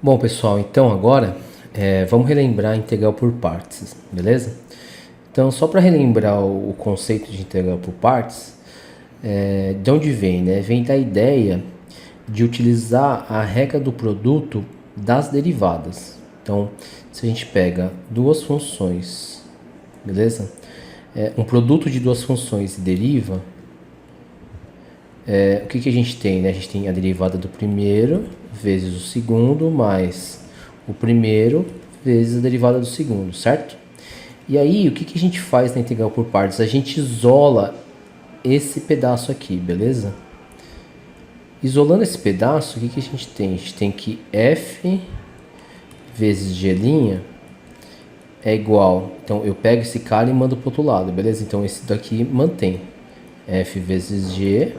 Bom, pessoal, então agora vamos relembrar a integral por partes, beleza? Então, só para relembrar o conceito de integral por partes, de onde vem, né? Vem da ideia de utilizar a regra do produto das derivadas. Então, se a gente pega duas funções, beleza? Um produto de duas funções e deriva, o que a gente tem, né? A gente tem a derivada do primeiro vezes o segundo mais o primeiro vezes a derivada do segundo, certo? E aí, o que a gente faz na integral por partes? A gente isola esse pedaço aqui, beleza? Isolando esse pedaço, o que a gente tem? A gente tem que f vezes g' é igual... Então, eu pego esse cara e mando para o outro lado, beleza? Então, esse daqui mantém. F vezes g'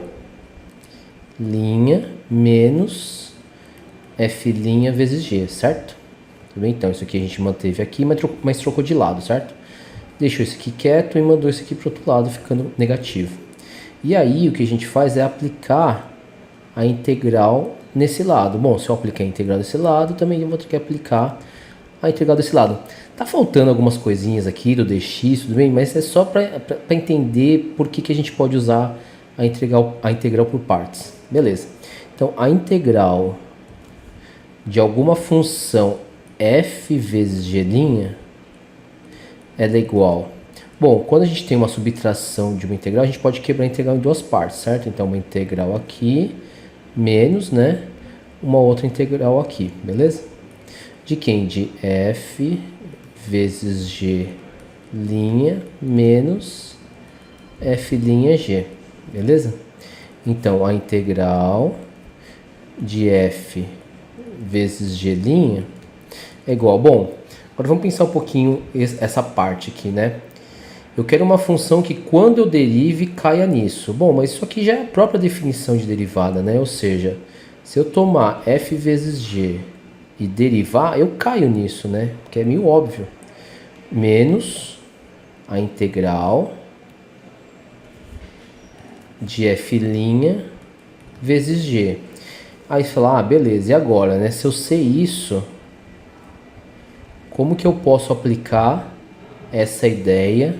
menos f' vezes g, certo? Tudo bem? Então, isso aqui a gente manteve aqui, mas trocou de lado, certo? Deixou esse aqui quieto e mandou esse aqui para o outro lado, ficando negativo. E aí, o que a gente faz é aplicar a integral nesse lado. Bom, se eu aplicar a integral desse lado, também eu vou ter que aplicar a integral desse lado. Tá faltando algumas coisinhas aqui do dx, tudo bem? Mas é só para entender por que a gente pode usar a integral por partes. Beleza. Então, a integral de alguma função f vezes g' ela é igual... Bom, quando a gente tem uma subtração de uma integral, a gente pode quebrar a integral em duas partes, certo? Então, uma integral aqui, menos, né? Uma outra integral aqui, beleza? De quem? De f vezes g' menos f'g, beleza? Então, a integral de f vezes g' é igual... Bom, agora vamos pensar um pouquinho essa parte aqui, né? Eu quero uma função que quando eu derive caia nisso. Bom, mas isso aqui já é a própria definição de derivada, né? Ou seja, se eu tomar f vezes g e derivar, eu caio nisso, né? Que é meio óbvio. Menos a integral de f' vezes g. Aí você fala, beleza, e agora, né? Se eu sei isso, como que eu posso aplicar essa ideia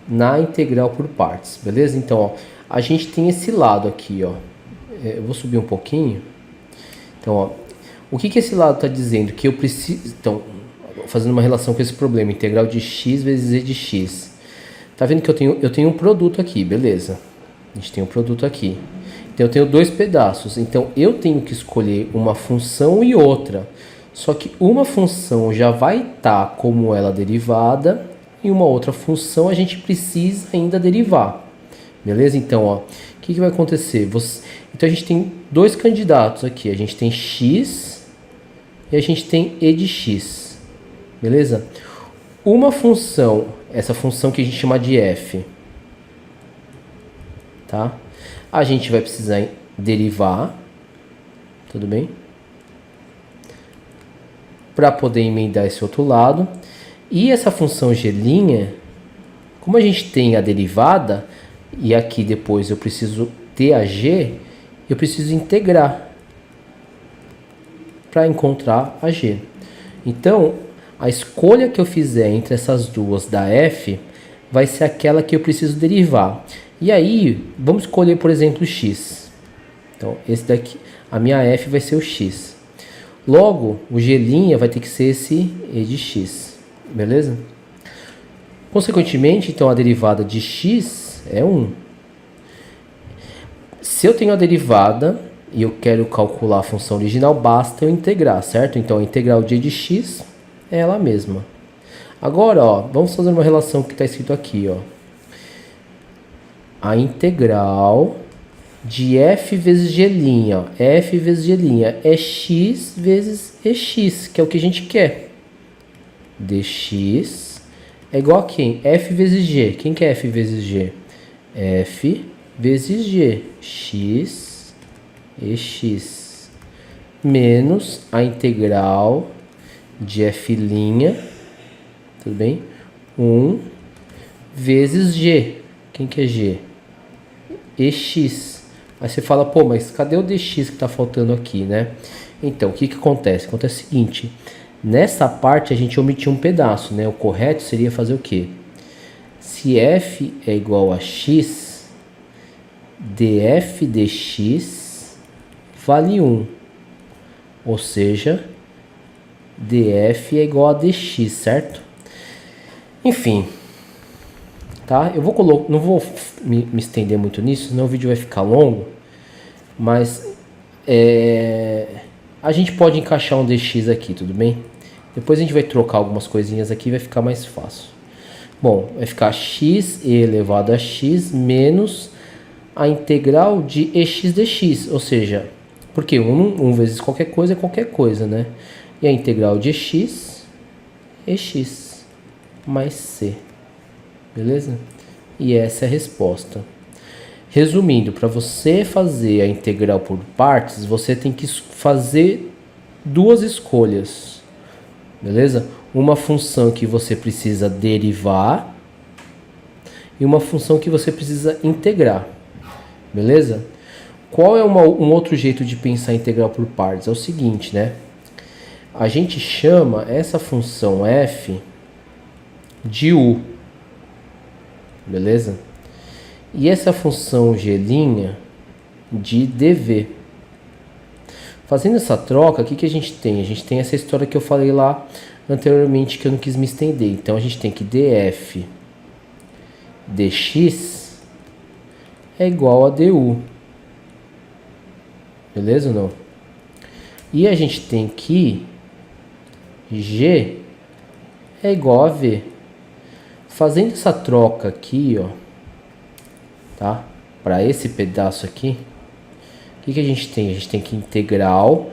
na integral por partes, beleza? Então, ó, a gente tem esse lado aqui, ó. Eu vou subir um pouquinho. Então, ó, o que esse lado está dizendo? Que eu preciso... Então, fazendo uma relação com esse problema, integral de x vezes e de x. Tá vendo que eu tenho um produto aqui, beleza? A gente tem um produto aqui. Então, eu tenho dois pedaços. Então, eu tenho que escolher uma função e outra. Só que uma função já vai estar como ela derivada... E uma outra função a gente precisa ainda derivar. Beleza? Então, ó, o que vai acontecer? Então, a gente tem dois candidatos aqui. A gente tem x e a gente tem e de x. Beleza? Uma função, essa função que a gente chama de f, tá? A gente vai precisar derivar. Tudo bem? Para poder emendar esse outro lado. E essa função g', como a gente tem a derivada, e aqui depois eu preciso ter a g, eu preciso integrar para encontrar a g. Então, a escolha que eu fizer entre essas duas da f vai ser aquela que eu preciso derivar. E aí, vamos escolher, por exemplo, o x. Então, esse daqui, a minha f vai ser o x. Logo, o g' vai ter que ser esse e de x. Beleza? Consequentemente, então, a derivada de x é 1. Se eu tenho a derivada e eu quero calcular a função original, basta eu integrar, certo? Então, a integral de e de x é ela mesma. Agora, ó, vamos fazer uma relação que está escrito aqui, ó. A integral de f vezes g', ó, f vezes g' é x vezes ex, que é o que a gente quer. dx é igual a quem? F vezes g. Quem que é f vezes g? F vezes g. X ex menos a integral de f', tudo bem? 1 vezes g. Quem que é g? Ex. Aí você fala, pô, mas cadê o dx que está faltando aqui, né? Então, o que que acontece? Acontece o seguinte, nessa parte a gente omitiu um pedaço, né? O correto seria fazer o quê? Se f é igual a x, df dx vale 1. Ou seja, df é igual a dx, certo? Enfim, tá? Eu vou colocar, não vou me estender muito nisso, senão o vídeo vai ficar longo, mas a gente pode encaixar um dx aqui, tudo bem? Depois a gente vai trocar algumas coisinhas aqui e vai ficar mais fácil. Bom, vai ficar x elevado a x menos a integral de ex dx, ou seja, porque 1 vezes qualquer coisa é qualquer coisa, né? E a integral de ex mais c, beleza? E essa é a resposta. Resumindo, para você fazer a integral por partes, você tem que fazer duas escolhas, beleza? Uma função que você precisa derivar e uma função que você precisa integrar, beleza? Qual é um outro jeito de pensar a integral por partes? É o seguinte, né? A gente chama essa função f de u, beleza? E essa função g' de dv. Fazendo essa troca, o que a gente tem? A gente tem essa história que eu falei lá anteriormente, que eu não quis me estender. Então a gente tem que df dx é igual a du. Beleza ou não? E a gente tem que g é igual a v. Fazendo essa troca aqui, ó, tá? Para esse pedaço aqui, o que a gente tem? A gente tem que integral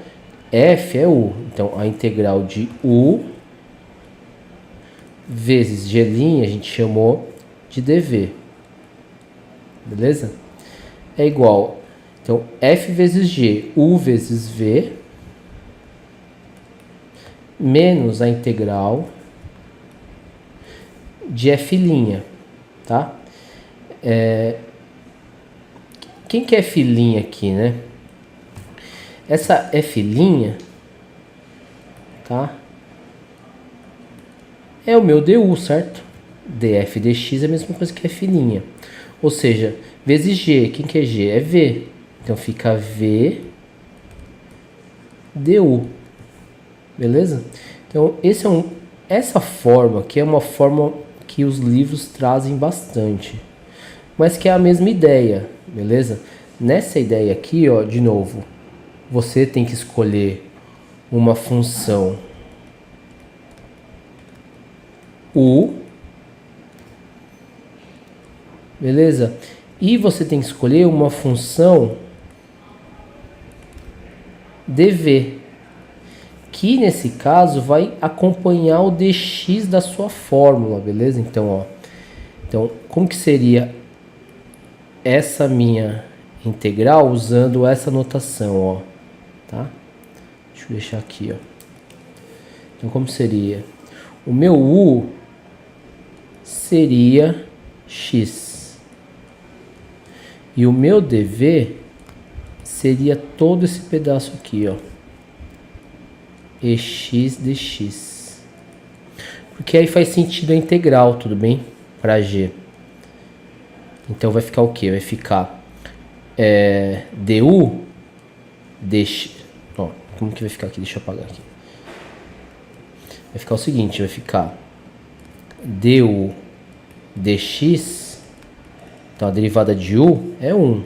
f é u. Então a integral de u vezes g' a gente chamou de dv. Beleza? É igual, então, f vezes g, u vezes v, menos a integral de f', tá? Quem que é f' aqui, né? Essa f', tá? É o meu du, certo? df dx é a mesma coisa que f'. Ou seja, vezes g. Quem que é g? É v. Então fica v du. Beleza? Então essa forma aqui é uma forma que os livros trazem bastante, mas que é a mesma ideia, beleza? Nessa ideia aqui, ó, de novo, você tem que escolher uma função u, beleza? E você tem que escolher uma função dv, que nesse caso vai acompanhar o dx da sua fórmula, beleza? Então, ó, então como que seria essa minha integral usando essa notação, ó, tá? Deixa eu deixar aqui, ó. Então, como seria? O meu u seria x e o meu dv seria todo esse pedaço aqui, ó, ex dx, porque aí faz sentido a integral, tudo bem? Para g. Então vai ficar o que? Vai ficar du dx. Ó, como que vai ficar aqui? Deixa eu apagar aqui. Vai ficar o seguinte, vai ficar du dx, então a derivada de u é 1,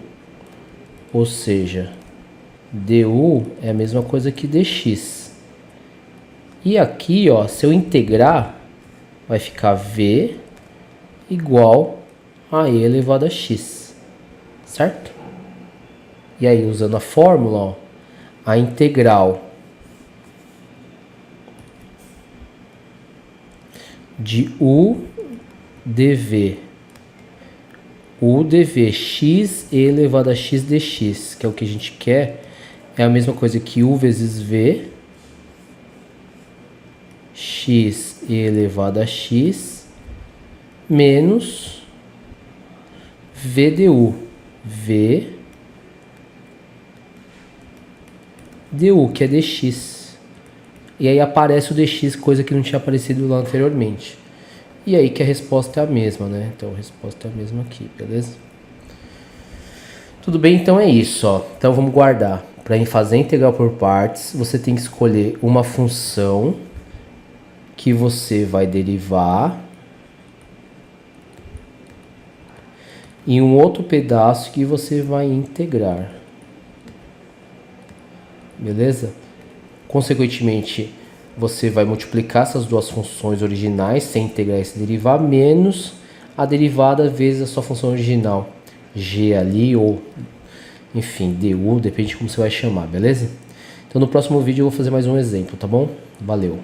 ou seja, du é a mesma coisa que dx. E aqui, ó, se eu integrar, vai ficar v igual a e elevado a x, certo? E aí, usando a fórmula, ó, a integral de u dv x e elevado a x dx, que é o que a gente quer, é a mesma coisa que u vezes v x e elevado a x menos v du, v du, que é dx. E aí aparece o dx, coisa que não tinha aparecido lá anteriormente. E aí que a resposta é a mesma, né? Então a resposta é a mesma aqui, beleza? Tudo bem, então é isso, ó. Então vamos guardar. Para fazer integral por partes, você tem que escolher uma função que você vai derivar e um outro pedaço que você vai integrar. Beleza? Consequentemente, você vai multiplicar essas duas funções originais sem integrar e se derivar, menos a derivada vezes a sua função original. G ali ou, enfim, du, depende de como você vai chamar, beleza? Então no próximo vídeo eu vou fazer mais um exemplo, tá bom? Valeu!